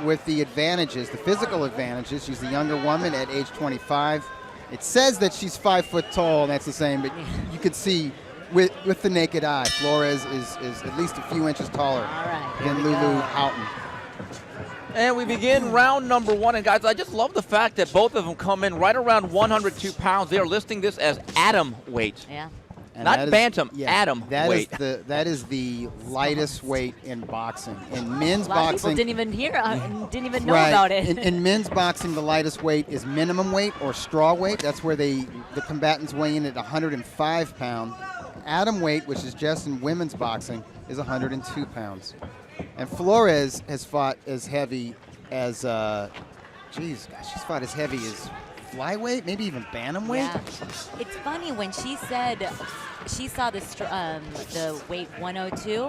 with the advantages, the physical advantages. She's the younger woman at age 25. It says that she's 5 foot tall, and that's the same, but you could see with the naked eye, Flores is at least a few inches taller than Lulu Hawton. And we begin round number 1. And, guys, I just love the fact that both of them come in right around 102 pounds. They are listing this as atom weight. Yeah. And not bantam, atom weight. That is the lightest weight in boxing. In men's a lot boxing, of people didn't even know about it. In men's boxing, the lightest weight is minimum weight or straw weight. That's where the combatants weigh in at 105 pounds. Atom weight, which is just in women's boxing, is 102 pounds. And Flores has fought as heavy as, she's fought as heavy as flyweight, maybe even bantamweight. Yeah. It's funny when she said she saw the weight 102.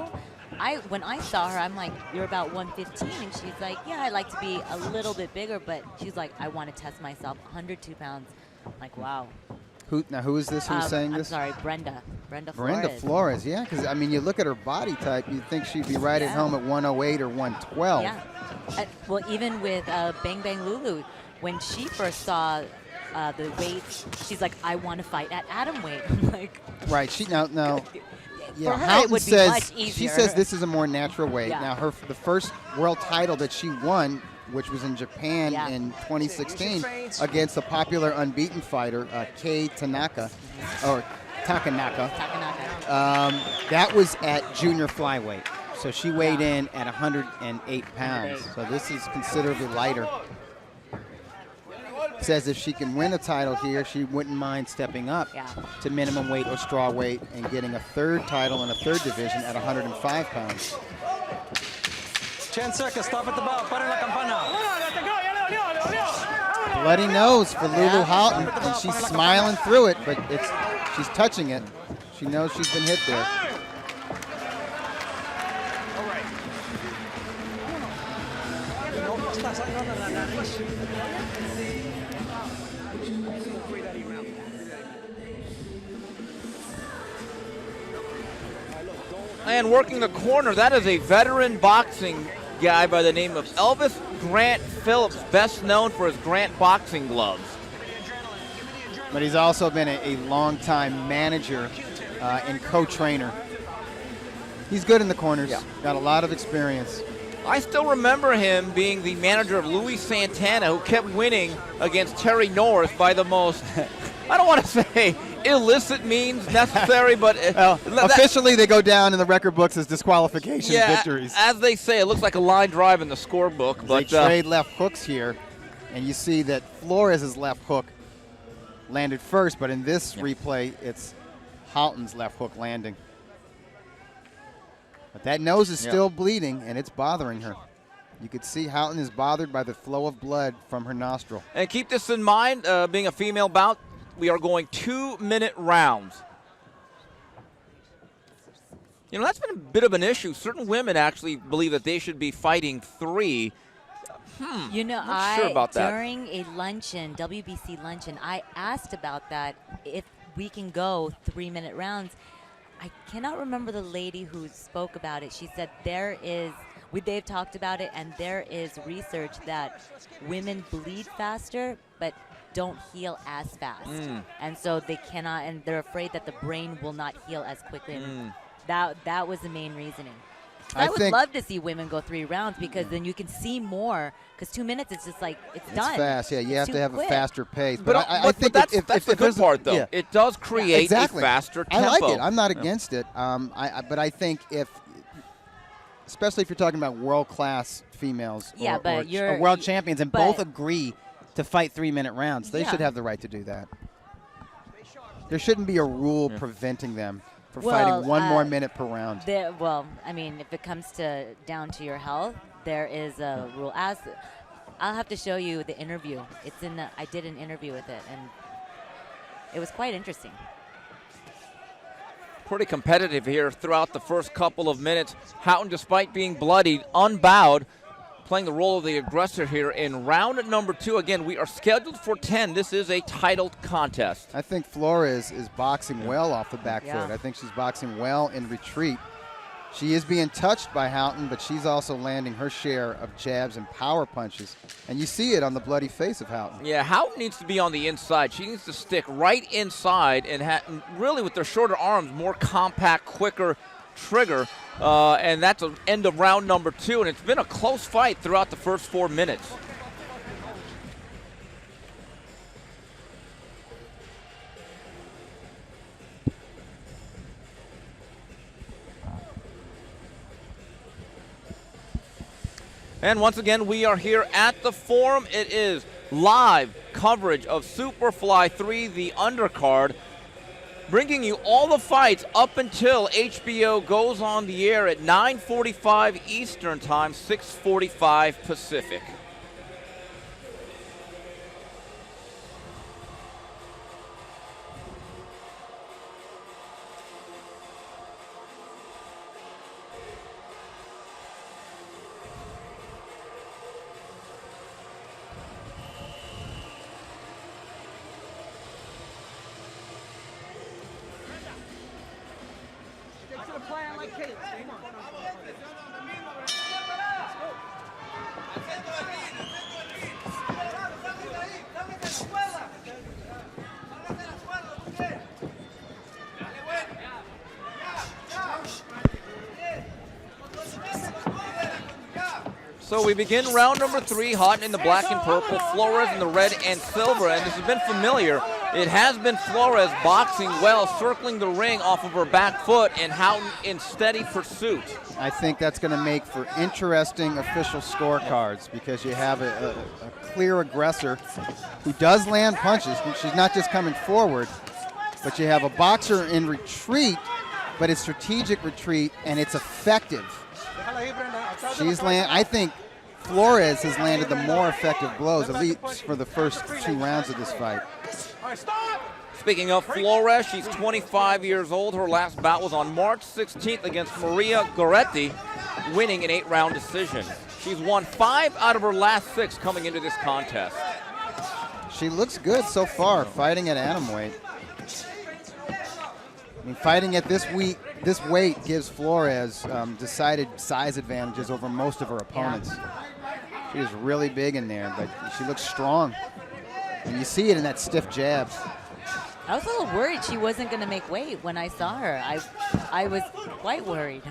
When I saw her, I'm like, you're about 115, and she's like, yeah, I'd like to be a little bit bigger, but she's like, I want to test myself. 102 pounds. I'm like, wow. Who is this? Who's saying this? I'm sorry, Brenda Flores. Brenda Flores, yeah, because I mean, you look at her body type, you'd think she'd be right at home at 108 or 112. Yeah. Well, even with Bang Bang Lulu, when she first saw the weight, she's like, I want to fight at atom weight. I'm like, right. She now. Yeah, for her, Hawton it would says, be much easier. She says this is a more natural weight. Yeah. Now, the first world title that she won, which was in Japan in 2016 against a popular unbeaten fighter, Kei Tanaka, or Takanaka. That was at junior flyweight. So she weighed in at 108 pounds. So this is considerably lighter. Says if she can win a title here, she wouldn't mind stepping up to minimum weight or straw weight and getting a third title in a third division at 105 pounds. 10 seconds, stop at the bell, para la campana. Bloody nose for Lulu Hawton, and she's smiling through it, but she's touching it. She knows she's been hit there. And working the corner, that is a veteran boxing guy by the name of Elvis Grant Phillips, best known for his Grant boxing gloves. But he's also been a long-time manager and co-trainer. He's good in the corners, got a lot of experience. I still remember him being the manager of Luis Santana, who kept winning against Terry Norris by the most, I don't want to say illicit means necessary, but officially they go down in the record books as disqualification victories. As they say, it looks like a line drive in the scorebook. But they trade left hooks here, and you see that Flores' left hook landed first, but in this replay, it's Houghton's left hook landing. But that nose is still bleeding, and it's bothering her. You could see Houghton is bothered by the flow of blood from her nostril. And keep this in mind, being a female bout, we are going 2-minute rounds. You know, that's been a bit of an issue. Certain women actually believe that they should be fighting 3. You know, not sure about that. During a luncheon, WBC luncheon, I asked about that, if we can go 3-minute rounds. I cannot remember the lady who spoke about it. She said they've talked about it, and there is research that women bleed faster, but don't heal as fast. And so they cannot, and they're afraid that the brain will not heal as quickly. And that was the main reasoning. I would love to see women go 3 rounds, because then you can see more. Because 2 minutes, it's just like it's done. It's fast, yeah. You have to have a faster pace. But I think that's the good part, though. It does create a faster tempo. I like it. I'm not against it. But I think especially if you're talking about world-class females or world champions, and both agree to fight 3-minute rounds, they should have the right to do that. There shouldn't be a rule preventing them from fighting 1 more minute per round. I mean, if it comes down to your health, there is a rule. I'll have to show you the interview. I did an interview with it, and it was quite interesting. Pretty competitive here throughout the first couple of minutes. Houghton, despite being bloodied, unbowed, playing the role of the aggressor here in round number 2. Again, we are scheduled for 10. This is a titled contest. I think Flores is boxing well off the back foot. I think she's boxing well in retreat. She is being touched by Hawton, but she's also landing her share of jabs and power punches. And you see it on the bloody face of Hawton. Yeah, Hawton needs to be on the inside. She needs to stick right inside and really with their shorter arms, more compact, quicker trigger. And that's the end of round number 2. And it's been a close fight throughout the first 4 minutes. And once again, we are here at the Forum. It is live coverage of Superfly 3, the undercard, bringing you all the fights up until HBO goes on the air at 9:45 Eastern Time, 6:45 Pacific. So we begin round number 3, Hawton in the black and purple, Flores in the red and silver, and this has been familiar. It has been Flores boxing well, circling the ring off of her back foot, and Hawton in steady pursuit. I think that's going to make for interesting official scorecards because you have a clear aggressor who does land punches. She's not just coming forward, but you have a boxer in retreat, but it's strategic retreat, and it's effective. I think Flores has landed the more effective blows, at least for the first 2 rounds of this fight. Speaking of Flores, she's 25 years old. Her last bout was on March 16th against Maria Goretti, winning an 8-round decision. She's won 5 out of her last 6 coming into this contest. She looks good so far, fighting at atomweight. I mean, fighting at this weight gives Flores decided size advantages over most of her opponents. She is really big in there, but she looks strong. And you see it in that stiff jab. I was a little worried she wasn't going to make weight when I saw her. I was quite worried.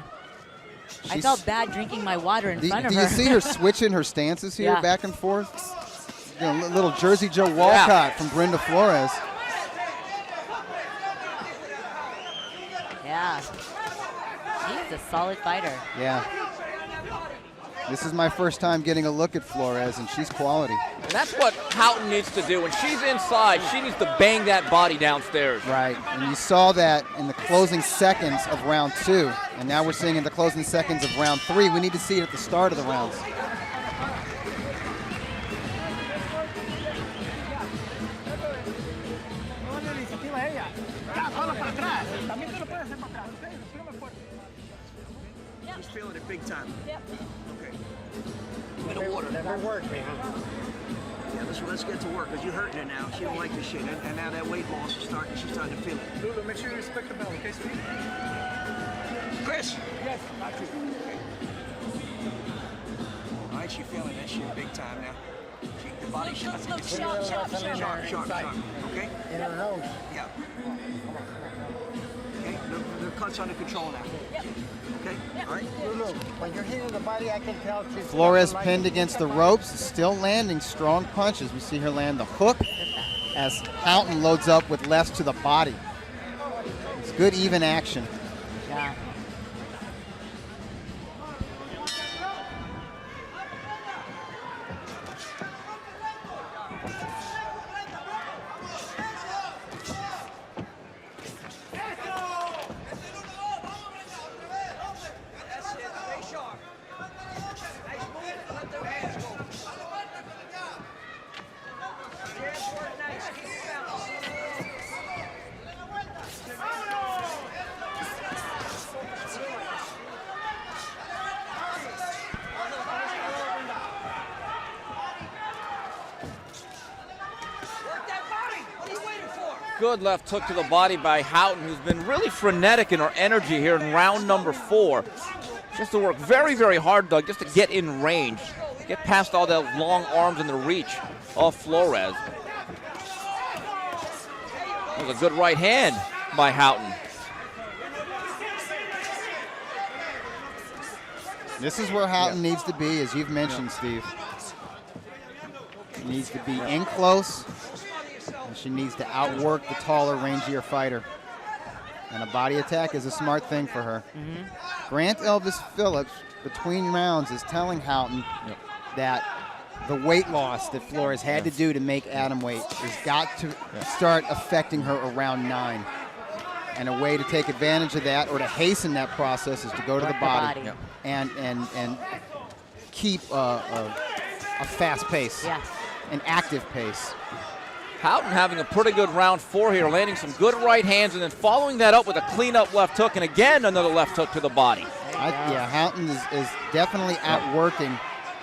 I felt bad drinking my water in front of her. Do you see her switching her stances here, Yeah. back and forth? You know, little Jersey Joe Walcott from Brenda Flores. Yeah. She's a solid fighter. Yeah. This is my first time getting a look at Flores, and she's quality. And that's what Hawton needs to do. When she's inside, she needs to bang that body downstairs. Right, and you saw that in the closing seconds of round 2, and now we're seeing in the closing seconds of round 3. We need to see it at the start of the rounds. She's feeling it big time. Yep. Okay. Bit of water. Never worked, man. Yeah, let's get to work, because you're hurting her now. She don't like this shit. And now that weight loss is starting, she's starting to feel it. Lulu, make sure you respect the bell, okay, sweetie? Chris! Yes, got you. All right, she's feeling that shit big time now. The body shots. Look, sharp. Okay? In her nose. Yeah. Okay, the cut's under control now. Okay? All right? Lulu, when you're hitting the body, I can tell she's... Flores pinned against the ropes, still landing strong punches. We see her land the hook as Hawton loads up with lefts to the body. It's good, even action. Yeah. Good left hook to the body by Hawton, who's been really frenetic in her energy here in round number 4. She has to work very, very hard, Doug, just to get in range, get past all those long arms and the reach of Flores. That was a good right hand by Hawton. This is where Hawton needs to be, as you've mentioned, Steve. She needs to be in close, and she needs to outwork the taller, rangier fighter. And a body attack is a smart thing for her. Grant Elvis Phillips, between rounds, is telling Hawton that the weight loss that Flores had to do to make atom weight has got to start affecting her around 9. And a way to take advantage of that, or to hasten that process, is to go to the body. And keep a fast pace, an active pace. Hawton having a pretty good round 4 here, landing some good right hands, and then following that up with a clean-up left hook, and again another left hook to the body. Hawton is definitely outworking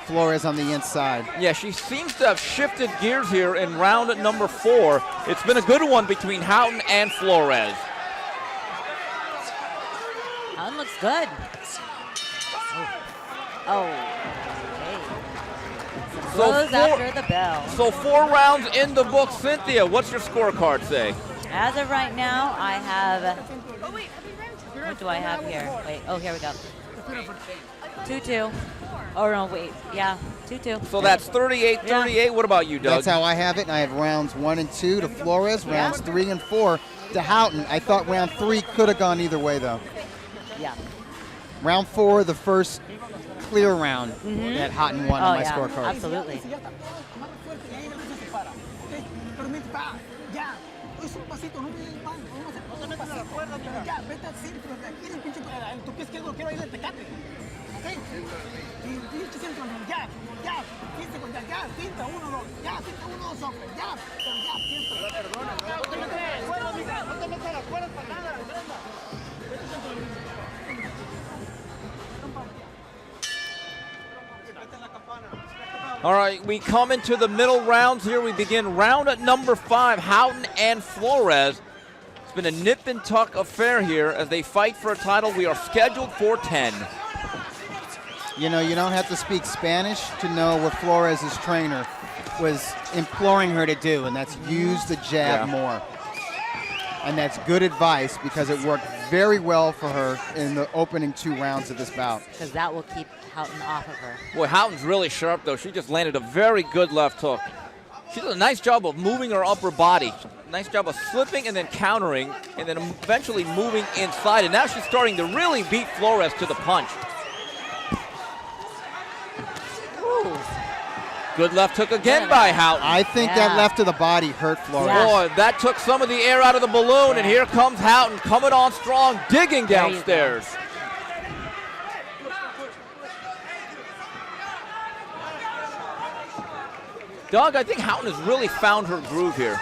Flores on the inside. Yeah, she seems to have shifted gears here in round number 4. It's been a good one between Hawton and Flores. Hawton looks good. Okay. So Blows after the bell. So 4 rounds in the book. Cynthia, what's your scorecard say? As of right now, I have. What do I have here? Wait. Oh, here we go. 2-2. Oh no, wait. Yeah, 2-2. So that's 38-38. What about you, Doug? That's how I have it. And I have rounds 1 and 2 to Flores, rounds 3 and 4 to Hawton. I thought round 3 could have gone either way, though. Yeah. Round 4, the first clear round that Hawton won on my scorecard. Absolutely. All right, we come into the middle rounds here. We begin round at number 5, Hawton and Flores. It's been a nip and tuck affair here as they fight for a title. We are scheduled for 10. You know, you don't have to speak Spanish to know what Flores' trainer was imploring her to do, and that's use the jab more. And that's good advice because it worked very well for her in the opening 2 rounds of this bout. Because that will keep Hawton off of her. Boy, Hawton's really sharp, though. She just landed a very good left hook. She does a nice job of moving her upper body. Nice job of slipping and then countering and then eventually moving inside. And now she's starting to really beat Flores to the punch. Ooh. Good left hook again by Hawton. I think that left to the body hurt Flores. Boy, that took some of the air out of the balloon, and here comes Hawton coming on strong, digging downstairs. Doug, I think Hawton has really found her groove here.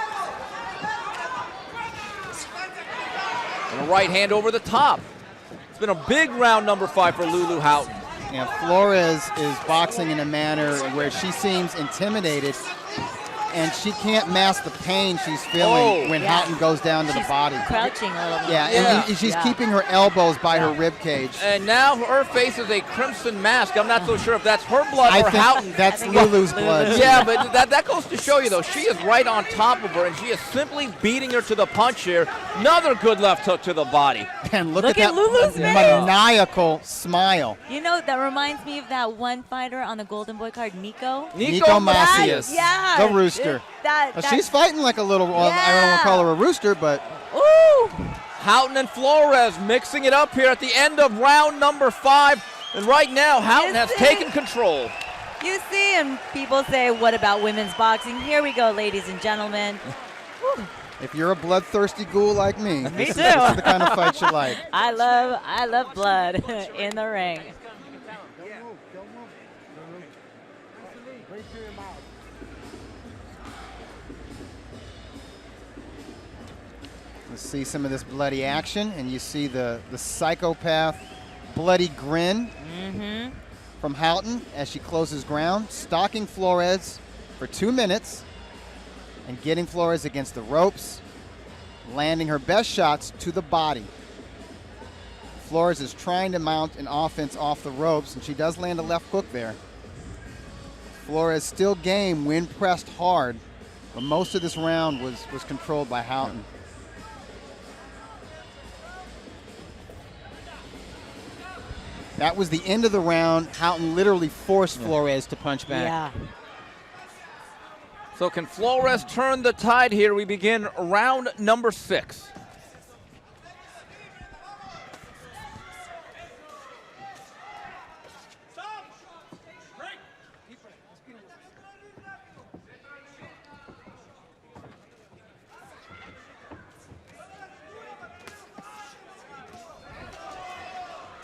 And a right hand over the top. It's been a big round number 5 for Lulu Hawton. And Flores is boxing in a manner where she seems intimidated, and she can't mask the pain she's feeling when Hawton goes down to the body. Crouching a little bit. And she's keeping her elbows by her rib cage. And now her face is a crimson mask. I'm not so sure if that's her blood or Hawton's. That's Lulu's blood. Yeah, but that goes to show you, though, she is right on top of her, and she is simply beating her to the punch here. Another good left hook to the body. And look at that Lulu's maniacal smile. You know, that reminds me of that one fighter on the Golden Boy card, Nico. Nico Macias. Yeah. The rooster. She's fighting like a little, I don't want to call her a rooster, but. Ooh. Hawton and Flores mixing it up here at the end of round number 5. And right now, Hawton has taken control. You see, and people say, what about women's boxing? Here we go, ladies and gentlemen. If you're a bloodthirsty ghoul like me, this is too. the kind of fight you like. I love blood in the ring. Let's see some of this bloody action, and you see the psychopath bloody grin from Hawton as she closes ground, stalking Flores for 2 minutes and getting Flores against the ropes. landing her best shots to the body. Flores is trying to mount an offense off the ropes, and she does land a left hook there. Flores still game when pressed hard, but most of this round was controlled by Hawton. That was the end of the round. Hawton literally forced Flores to punch back. Yeah. So can Flores turn the tide here? We begin round number 6.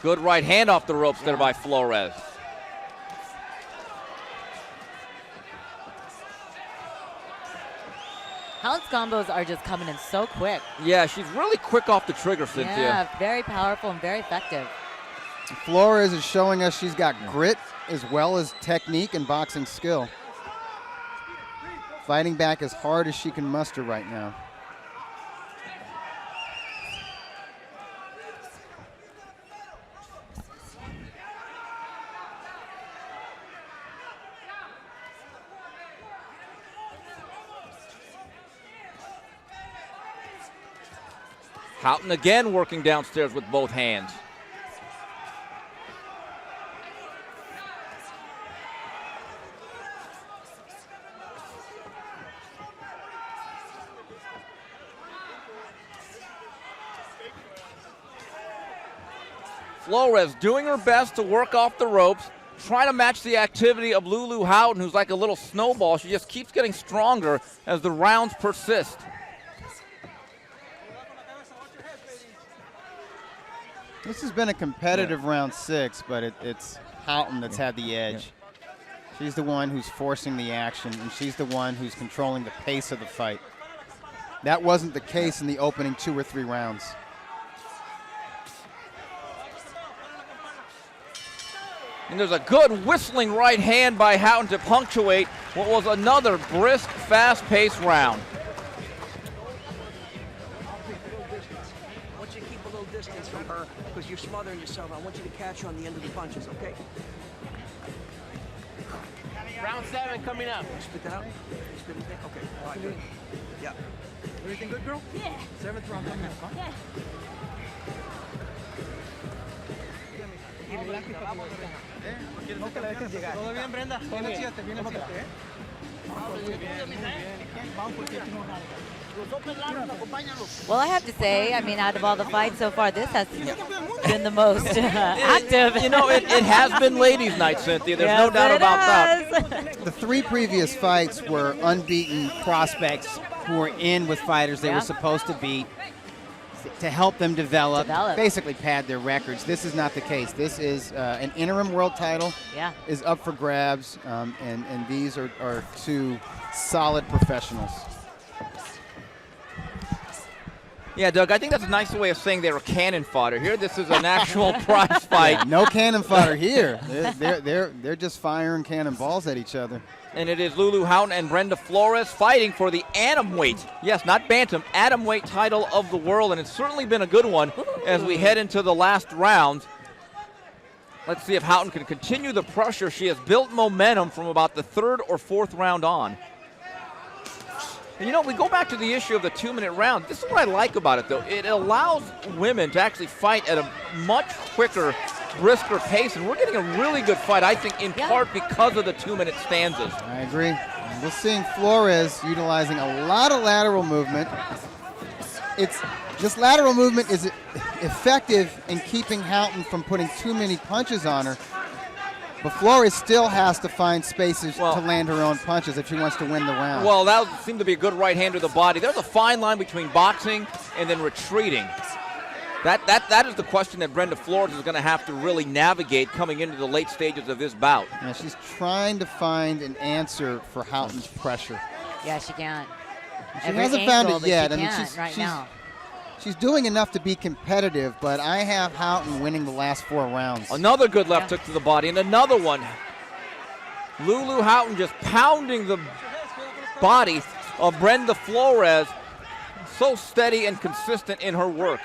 Good right hand off the ropes there by Flores. Hawton's combos are just coming in so quick. Yeah, she's really quick off the trigger, Cynthia. Yeah, very powerful and very effective. Flores is showing us she's got grit as well as technique and boxing skill. Fighting back as hard as she can muster right now. Hawton again working downstairs with both hands. Flores doing her best to work off the ropes, trying to match the activity of Lulu Hawton, who's like a little snowball. She just keeps getting stronger as the rounds persist. This has been a competitive round 6, but it's Hawton that's had the edge. She's the one who's forcing the action, and she's the one who's controlling the pace of the fight. That wasn't the case in the opening 2 or 3 rounds. And there's a good whistling right hand by Hawton to punctuate what was another brisk, fast-paced round. I want you to keep a little distance from her because you're smothering yourself. I want you to catch her on the end of the punches, okay? Round 7 coming up. Spit that out. Spit it there. Okay. All right, good. Yeah. Everything good, girl? Yeah. 7th round coming up, huh? Yeah. No te la dejes llegar. Todo bien, Brenda. Viene 7, viene 7, ¿eh? Muy bien. Vamos por 7. Well, I have to say, I mean, out of all the fights so far, this has been the most active. You know, it has been ladies' night, Cynthia. There's no doubt about that. The 3 previous fights were unbeaten prospects who were in with fighters they were supposed to beat to help them develop, basically pad their records. This is not the case. This is an interim world title is up for grabs, and these are 2 solid professionals. Yeah, Doug, I think that's a nice way of saying they were cannon fodder. Here, this is an actual prize fight. Yeah, no cannon fodder here. They're just firing cannonballs at each other. And it is Lulu Hawton and Brenda Flores fighting for the atomweight, yes, not bantam, atomweight title of the world, and it's certainly been a good one as we head into the last round. Let's see if Hawton can continue the pressure. She has built momentum from about the 3rd or 4th round on. And you know, we go back to the issue of the 2-minute round. This is what I like about it, though. It allows women to actually fight at a much quicker, brisker pace, and we're getting a really good fight, I think, in part because of the 2-minute stanzas. I agree. We're seeing Flores utilizing a lot of lateral movement. This lateral movement is effective in keeping Hawton from putting too many punches on her. But Flores still has to find spaces to land her own punches if she wants to win the round. Well, that would seem to be a good right hand to the body. There's a fine line between boxing and then retreating. That is the question that Brenda Flores is going to have to really navigate coming into the late stages of this bout. Yeah, she's trying to find an answer for Houghton's pressure. Yeah, she can't. She hasn't found it yet. I mean, she's doing enough to be competitive, but I have Hawton winning the last 4 rounds. Another good left hook to the body, and another one. Lulu Hawton just pounding the body of Brenda Flores. So steady and consistent in her work.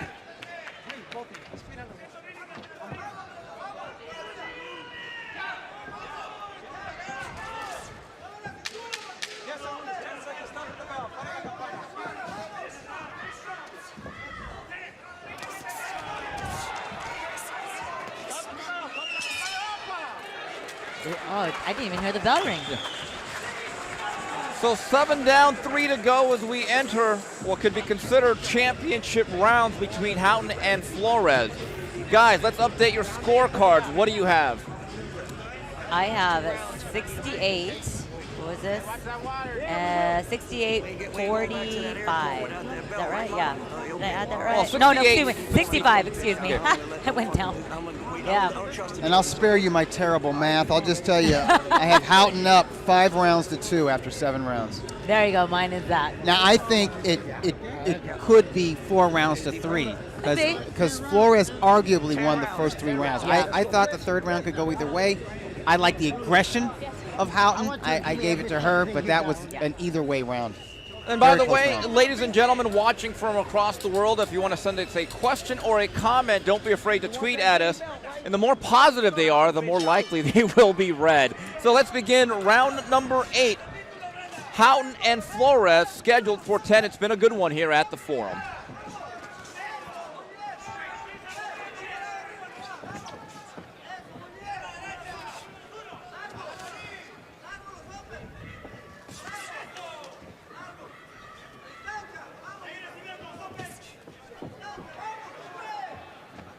Oh, I didn't even hear the bell ring. Yeah. So 7 down, 3 to go as we enter what could be considered championship rounds between Hawton and Flores. Guys, let's update your scorecards. What do you have? I have 68. What was this? 68, 45. Is that right? Yeah. Did I add that right? Well, No, 68. excuse me. 65, excuse me. I went down. Yeah. And I'll spare you my terrible math. I'll just tell you, I have Hawton up 5 rounds to 2 after 7 rounds. There you go. Mine is that. Now, I think it could be 4 rounds to 3. Because Flores arguably won the first 3 rounds. Yeah. I thought the 3rd round could go either way. I like the aggression of Hawton. I gave it to her, but that was an either way round. And by Very the way, close round. ladies and gentlemen watching from across the world, if you want to send us a question or a comment, don't be afraid to tweet at us. And the more positive they are, the more likely they will be read. So let's begin round number 8. Hawton and Flores scheduled for 10. It's been a good one here at the Forum.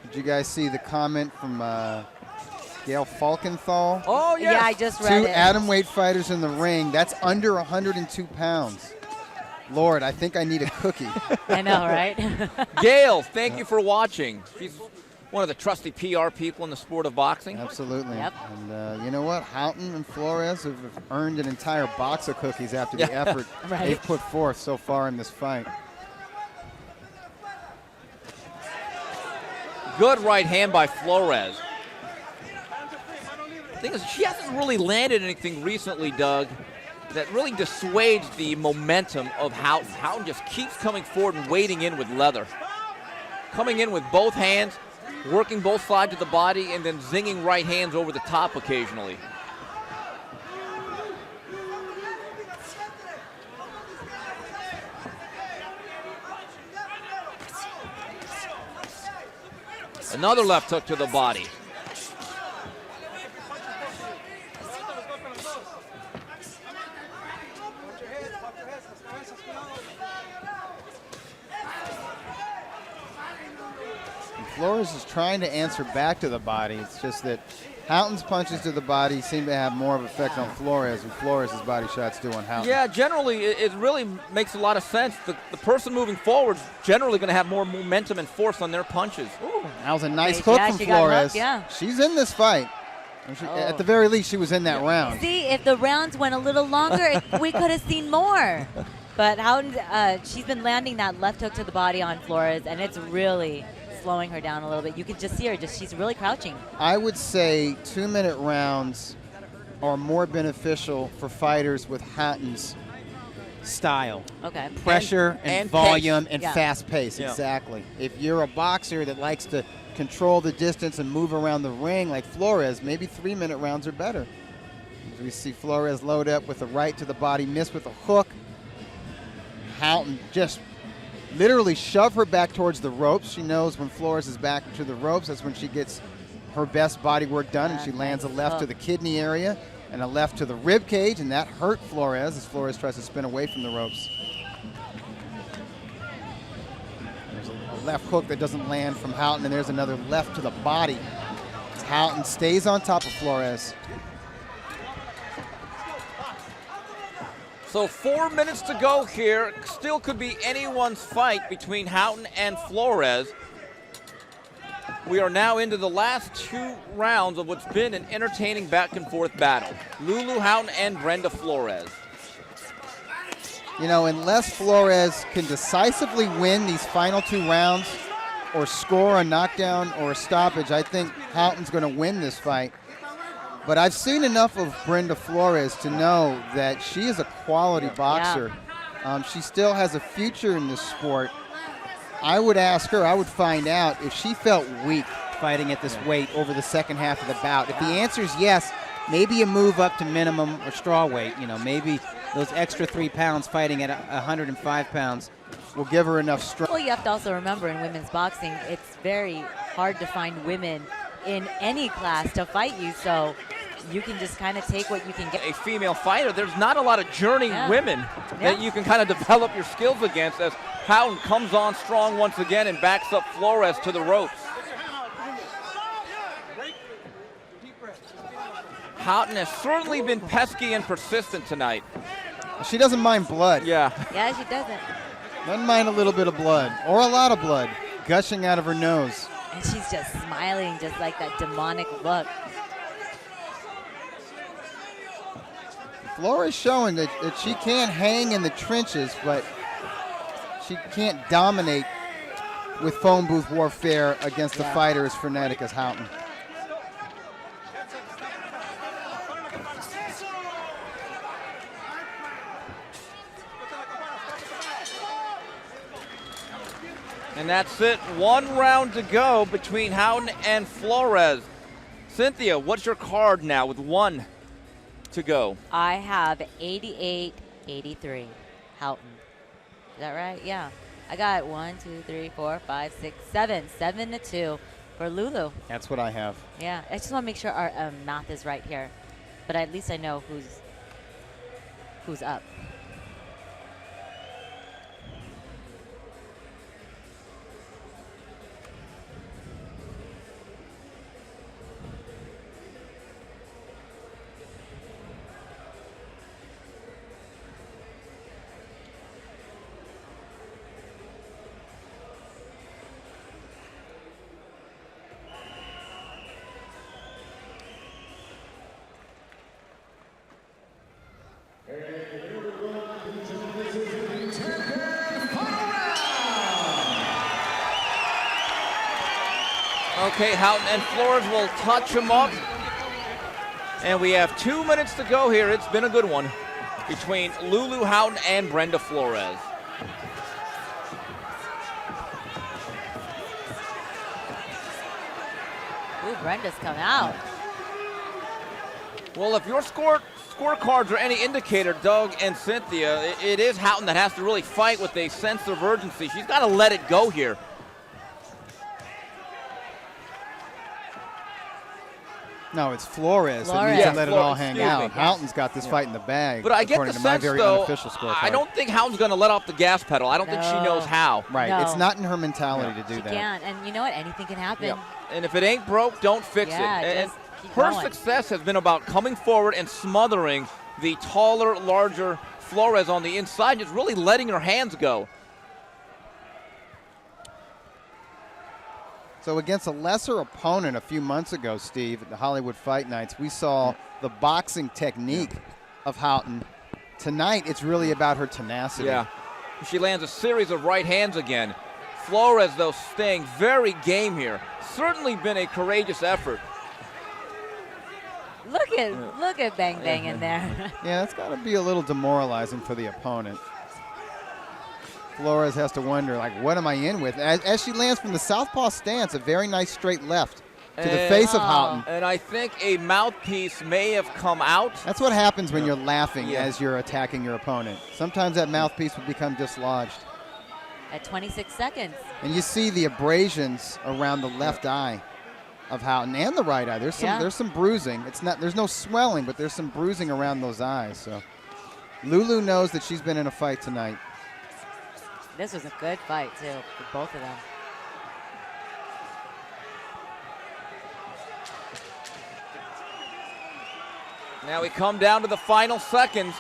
Did you guys see the comment from Gail Falkenthal? Oh, yes. Yeah, I just read 2 it. atomweight fighters in the ring. That's under 102 pounds. Lord, I think I need a cookie. I know, right? Gail, thank you for watching. She's one of the trusty PR people in the sport of boxing. Absolutely. Yep. And you know what? Hawton and Flores have earned an entire box of cookies after the Yeah. effort Right. they've put forth so far in this fight. Good right hand by Flores. The thing is, she hasn't really landed anything recently, Doug, that really dissuades the momentum of Hawton. Hawton just keeps coming forward and wading in with leather. Coming in with both hands, working both sides of the body, and then zinging right hands over the top occasionally. Another left hook to the body. Flores is trying to answer back to the body. It's just that Houghton's punches to the body seem to have more of effect on Flores than Flores' body shots do on Hawton. Yeah, generally, it really makes a lot of sense. The person moving forward is generally going to have more momentum and force on their punches. Ooh, that was a nice Great. hook Yeah, from she got Flores. hooked, yeah. She's in this fight. At the very least, she was in that round. See, if the rounds went a little longer, we could have seen more. But Hawton, she's been landing that left hook to the body on Flores, and it's really slowing her down a little bit. You can just see her, she's really crouching. I would say 2-minute rounds are more beneficial for fighters with Houghton's style. Okay. Pressure and and volume pace. and Yeah. fast pace, Yeah. exactly. If you're a boxer that likes to control the distance and move around the ring like Flores, maybe 3-minute rounds are better. We see Flores load up with a right to the body, miss with a hook. Houghton just literally shove her back towards the ropes. She knows when Flores is back to the ropes, that's when she gets her best body work done, and she lands a left to the kidney area and a left to the rib cage, and that hurt Flores as Flores tries to spin away from the ropes. There's a left hook that doesn't land from Houghton, and there's another left to the body. As Houghton stays on top of Flores. So 4 minutes to go here. Still could be anyone's fight between Hawton and Flores. We are now into the last 2 rounds of what's been an entertaining back and forth battle. Lulu Hawton and Brenda Flores. You know, unless Flores can decisively win these final 2 rounds or score a knockdown or a stoppage, I think Houghton's going to win this fight. But I've seen enough of Brenda Flores to know that she is a quality boxer. She still has a future in this sport. I would ask her, I would find out if she felt weak fighting at this weight over the second half of the bout. If the answer is yes, maybe a move up to minimum or straw weight. You know, maybe those extra 3 pounds fighting at 105 pounds will give her enough strength. Well, you have to also remember in women's boxing, it's very hard to find women in any class to fight you, so you can just kind of take what you can get. A female fighter, there's not a lot of journeying women that you can kind of develop your skills against, as Hawton comes on strong once again and backs up Flores to the ropes. Hawton has certainly been pesky and persistent tonight. She doesn't mind blood. Yeah. Yeah, she doesn't. Doesn't mind a little bit of blood, or a lot of blood, gushing out of her nose. And she's just smiling, just like that demonic look. Flores showing that she can hang in the trenches, but she can't dominate with phone booth warfare against a fighter as frenetic as Hawton. And that's it. 1 round to go between Hawton and Flores. Cynthia, what's your card now with 1 to go? I have 88-83, Hawton. Is that right? Yeah. I got 1, 2, 3, 4, 5, 6, 7. 7-2 for Lulu. That's what I have. Yeah. I just want to make sure our math is right here. But at least I know who's up. Okay, Hawton and Flores will touch him up. And we have 2 minutes to go here. It's been a good one between Lulu Hawton and Brenda Flores. Ooh, Brenda's come out. Well, if your scorecards are any indicator, Doug and Cynthia, it is Hawton that has to really fight with a sense of urgency. She's got to let it go here. No, it's Flores that needs to let it all hang out. Me. Houghton's got this fight in the bag. But I get the according to my sense, very though, unofficial scorecard. I don't think Houghton's going to let off the gas pedal. I don't think she knows how. Right. No. It's not in her mentality to do She that. can't. And you know what? Anything can happen. Yeah. And if it ain't broke, don't fix it. And just keep her going. success has been about coming forward and smothering the taller, larger Flores on the inside, just really letting her hands go. So against a lesser opponent a few months ago, Steve, at the Hollywood Fight Nights, we saw the boxing technique of Hawton. Tonight, it's really about her tenacity. Yeah. She lands a series of right hands again. Flores, though, staying very game here. Certainly been a courageous effort. Look at Bang Bang in there. Yeah, that's got to be a little demoralizing for the opponent. Flores has to wonder, like, what am I in with? As she lands from the southpaw stance, a very nice straight left to the face of Hawton. And I think a mouthpiece may have come out. That's what happens when you're laughing as you're attacking your opponent. Sometimes that mouthpiece will become dislodged. At 26 seconds. And you see the abrasions around the left eye of Hawton and the right eye. There's some bruising. There's no swelling, but there's some bruising around those eyes. So Lulu knows that she's been in a fight tonight. This was a good fight, too, for both of them. Now we come down to the final seconds.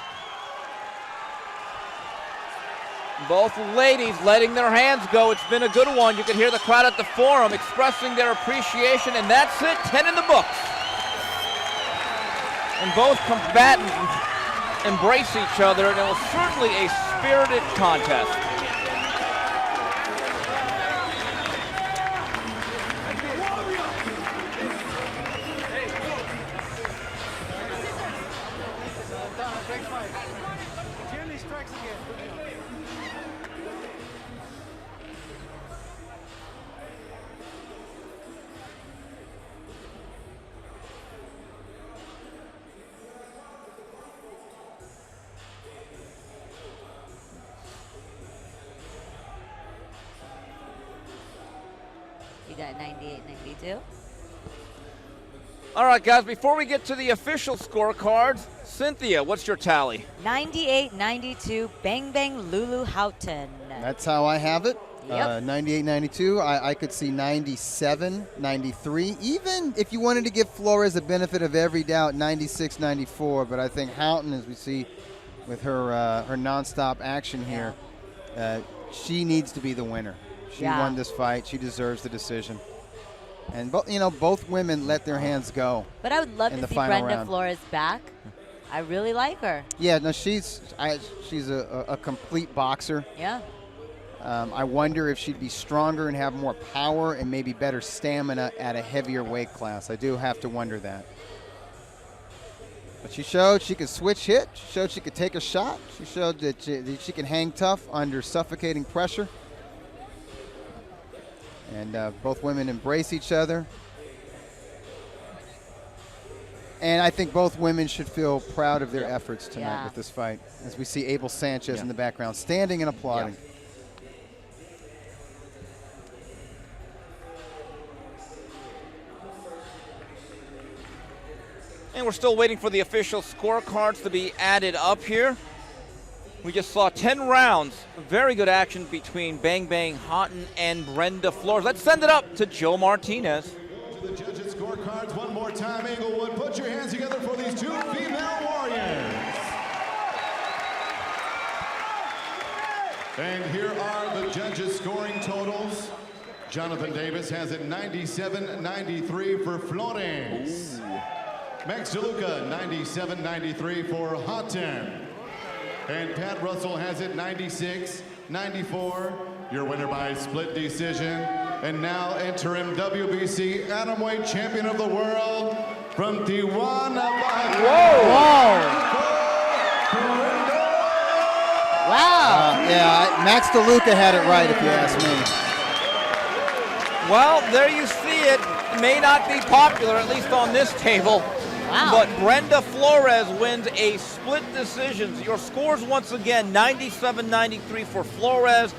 Both ladies letting their hands go. It's been a good one. You can hear the crowd at the Forum expressing their appreciation, and that's it, 10 in the books. And both combatants embrace each other, and it was certainly a spirited contest. Tierney strikes again. She got 98-92. All right, guys, before we get to the official scorecards, Cynthia, what's your tally? 98-92, Bang Bang Lulu Hawton. That's how I have it. Yep. 98-92. I could see 97-93. Even if you wanted to give Flores the benefit of every doubt, 96-94. But I think Hawton, as we see with her nonstop action here, she needs to be the winner. She won this fight. She deserves the decision. And both women let their hands go. But I would love in to the see final Brenda round. Flores back. I really like her. Yeah, no, she's a complete boxer. Yeah. I wonder if she'd be stronger and have more power and maybe better stamina at a heavier weight class. I do have to wonder that. But she showed she could switch hit. She showed she could take a shot. She showed that she can hang tough under suffocating pressure. And both women embrace each other. And I think both women should feel proud of their efforts tonight with this fight, as we see Abel Sanchez in the background standing and applauding. And we're still waiting for the official scorecards to be added up here. We just saw 10 rounds. Very good action between Bang Bang Hawton and Brenda Flores. Let's send it up to Joe Martinez. To the judges' scorecards one more time. Englewood, put your hands together for these two female warriors. And here are the judges' scoring totals. Jonathan Davis has it 97-93 for Flores. Max DeLuca, 97-93 for Hawton. And Pat Russell has it 96-94. Your winner by split decision. And now interim WBC Atomweight Champion of the World from Tijuana. Wow. Yeah, Max DeLuca had it right, if you ask me. Well, there you see it. It may not be popular, at least on this table. Wow. But Brenda Flores wins a split decision. Your scores once again, 97-93 for Flores.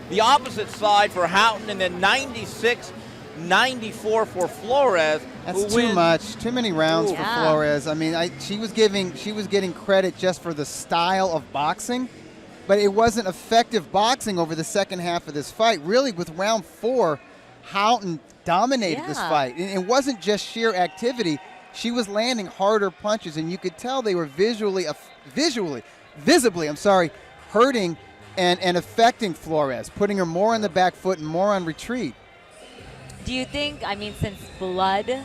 The opposite side for Hawton, and then 96-94 for Flores. That's too much. Too many rounds for Flores. I mean, she was getting credit just for the style of boxing, but it wasn't effective boxing over the second half of this fight. Really, with round 4, Hawton dominated this fight. And it wasn't just sheer activity. She was landing harder punches, and you could tell they were visibly, hurting and affecting Flores, putting her more on the back foot and more on retreat. Do you think, I mean, since blood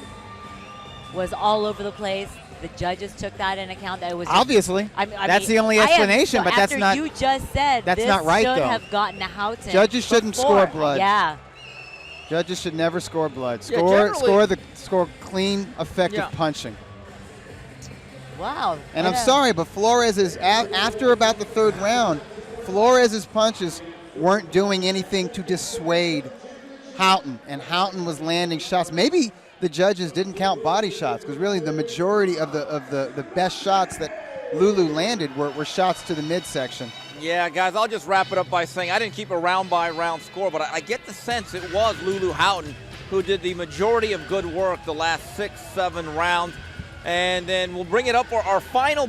was all over the place, the judges took that in account? That it was just, obviously. That's the only explanation, but that's not. You just said that's this not right, should though. have gotten to Hawton. Judges shouldn't before. score blood. Yeah. Judges should never score blood. Yeah, Score clean, effective punching. Wow. And I'm sorry, but Flores is after about the third round. Flores' punches weren't doing anything to dissuade Hawton, and Hawton was landing shots. Maybe the judges didn't count body shots, because really the majority of the best shots that Lulu landed were shots to the midsection. Yeah, guys, I'll just wrap it up by saying I didn't keep a round-by-round score, but I get the sense it was Lulu Hawton who did the majority of good work the last 6-7 rounds. And then we'll bring it up for our final